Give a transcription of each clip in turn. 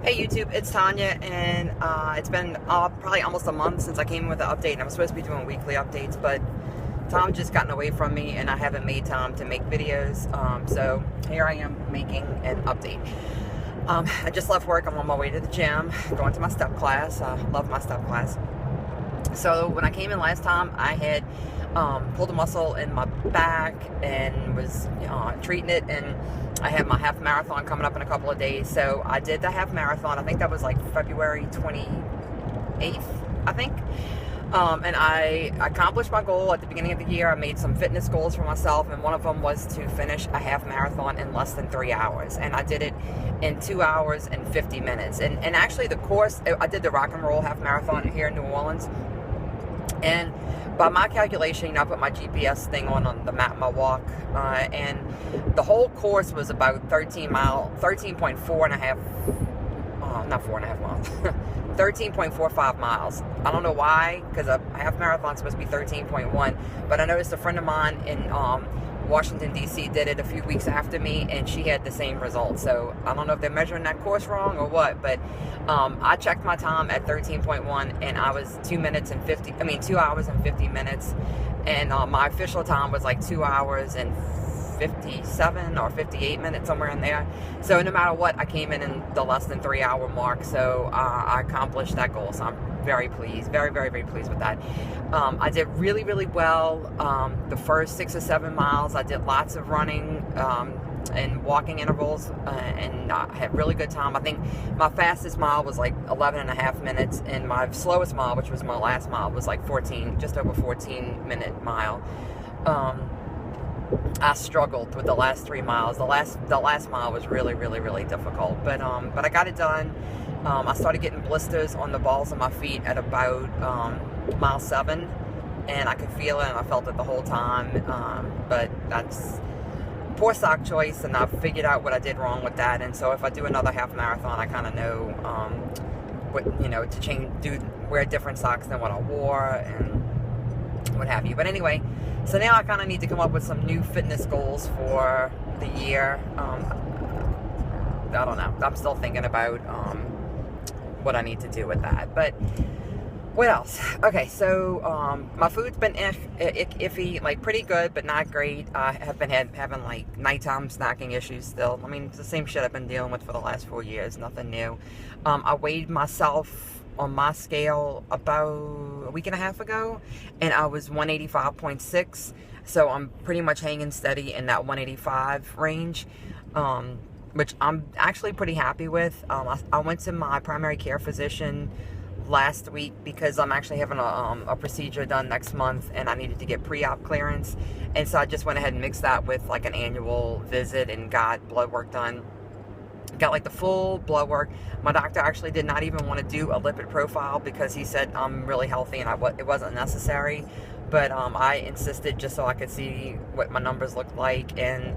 Hey YouTube, it's Tanya, and it's been probably almost a month since I came in with an update, and I'm supposed to be doing weekly updates, but Tom just gotten away from me, and I haven't made time to make videos, so here I am making an update. I just left work. I'm on my way to the gym, going to my step class. I love my step class. So when I came in last time, I had pulled a muscle in my back and was treating it, and I have my half marathon coming up in a couple of days. So I did the half marathon. I think that was like February 28th, I think. And I accomplished my goal at the beginning of the year. I made some fitness goals for myself, and one of them was to finish a half marathon in less than 3 hours. And I did it in 2 hours and 50 minutes. And actually the course, I did the rock and roll half marathon here in New Orleans. And by my calculation, I put my GPS thing on the map, my walk, and the whole course was about 13.4 and a half, not 4.5 miles, 13.45 miles. I don't know why, because a half marathon is supposed to be 13.1, but I noticed a friend of mine in Washington, D.C. did it a few weeks after me, and she had the same result. So I don't know if they're measuring that course wrong or what, but I checked my time at 13.1, and I was 2 hours and 50 minutes, and my official time was like 2 hours and 57 or 58 minutes, somewhere in there. So no matter what, I came in the less than 3 hour mark, so I accomplished that goal. So I'm very pleased, very pleased with that. I did really well the first 6 or 7 miles. I did lots of running and walking intervals, and I had really good time. I think my fastest mile was like 11 and a half minutes, and my slowest mile, which was my last mile, was like just over 14 minute mile. I struggled with the last 3 miles. The last mile was really difficult, but I got it done. I started getting blisters on the balls of my feet at about mile 7, and I could feel it, and I felt it the whole time. But that's poor sock choice, and I've figured out what I did wrong with that. And so if I do another half marathon, I kind of know what to wear different socks than what I wore and what have you. But anyway, so now I kind of need to come up with some new fitness goals for the year. I don't know. I'm still thinking about what I need to do with that. But what else? Okay, so my food's been iffy, like pretty good, but not great. I have been having like nighttime snacking issues still. I mean, it's the same shit I've been dealing with for the last 4 years. Nothing new. I weighed myself on my scale about a week and a half ago, and I was 185.6, so I'm pretty much hanging steady in that 185 range, which I'm actually pretty happy with. I went to my primary care physician last week because I'm actually having a procedure done next month, and I needed to get pre-op clearance, and so I just went ahead and mixed that with like an annual visit and got blood work done. Got like the full blood work. My doctor actually did not even want to do a lipid profile because he said I'm really healthy and it wasn't necessary. But I insisted just so I could see what my numbers looked like, and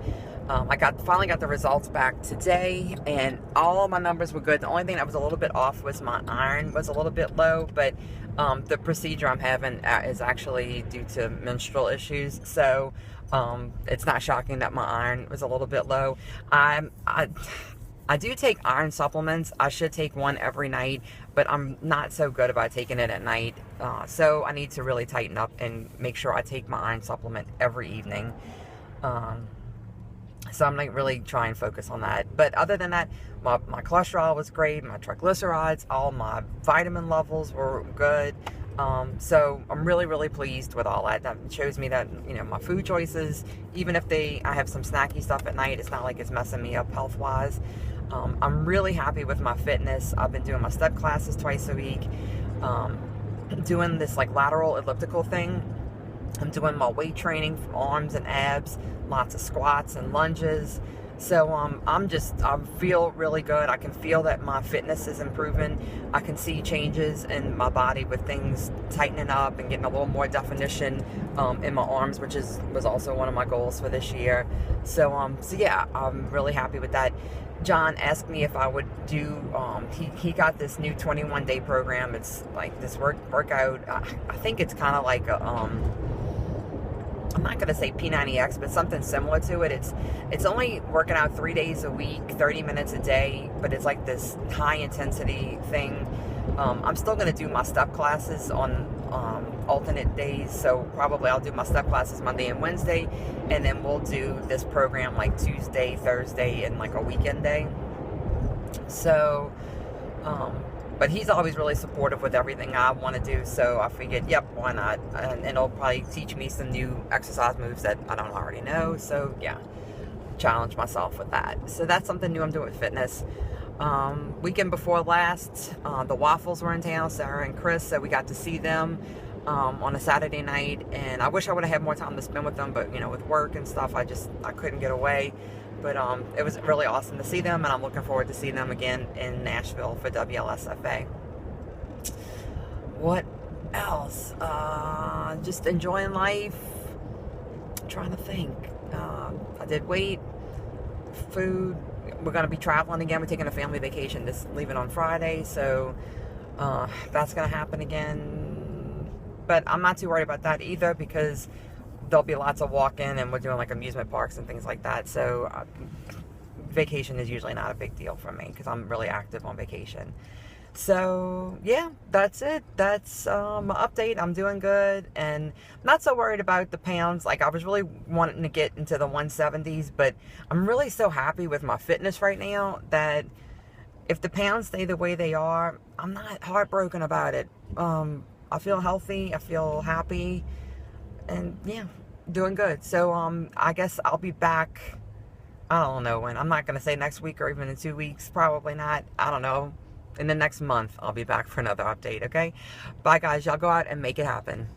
I finally got the results back today, and all my numbers were good. The only thing that was a little bit off was my iron was a little bit low, but the procedure I'm having is actually due to menstrual issues, so it's not shocking that my iron was a little bit low. I do take iron supplements. I should take one every night, but I'm not so good about taking it at night. So I need to really tighten up and make sure I take my iron supplement every evening. So I'm going to really try and focus on that. But other than that, my cholesterol was great, my triglycerides, all my vitamin levels were good. So I'm really pleased with all that. That shows me that, my food choices, even if I have some snacky stuff at night, it's not like it's messing me up health-wise. I'm really happy with my fitness. I've been doing my step classes twice a week, doing this like lateral elliptical thing. I'm doing my weight training for arms and abs, lots of squats and lunges. So I feel really good. I can feel that my fitness is improving. I can see changes in my body with things tightening up and getting a little more definition in my arms, which was also one of my goals for this year. So yeah, I'm really happy with that. John asked me if I would do, he got this new 21-day program. It's like this workout. I think it's kind of like a, I'm not going to say P90X, but something similar to it. It's only working out 3 days a week, 30 minutes a day, but it's like this high intensity thing. I'm still going to do my step classes on alternate days, so probably I'll do my step classes Monday and Wednesday, and then we'll do this program like Tuesday, Thursday, and like a weekend day. So, but he's always really supportive with everything I want to do, so I figured, yep, why not? And it'll probably teach me some new exercise moves that I don't already know, so yeah, challenge myself with that. So that's something new I'm doing with fitness. Weekend before last, the Waffles were in town, Sarah and Chris, so we got to see them on a Saturday night, and I wish I would have had more time to spend with them, but, you know, with work and stuff, I couldn't get away. But it was really awesome to see them, and I'm looking forward to seeing them again in Nashville for WLSFA. What else? Just enjoying life. I'm trying to think. I did weight, food. We're going to be traveling again. We're taking a family vacation, just leaving on Friday, so that's going to happen again. But I'm not too worried about that either, because there'll be lots of walking, and we're doing like amusement parks and things like that. So vacation is usually not a big deal for me, because I'm really active on vacation. So yeah, that's it. That's my update. I'm doing good, and not so worried about the pounds. Like, I was really wanting to get into the 170s, but I'm really so happy with my fitness right now that if the pounds stay the way they are, I'm not heartbroken about it. I feel healthy. I feel happy. And yeah, doing good. So I guess I'll be back, I don't know when. I'm not going to say next week or even in 2 weeks. Probably not. I don't know. In the next month, I'll be back for another update, okay? Bye, guys. Y'all go out and make it happen.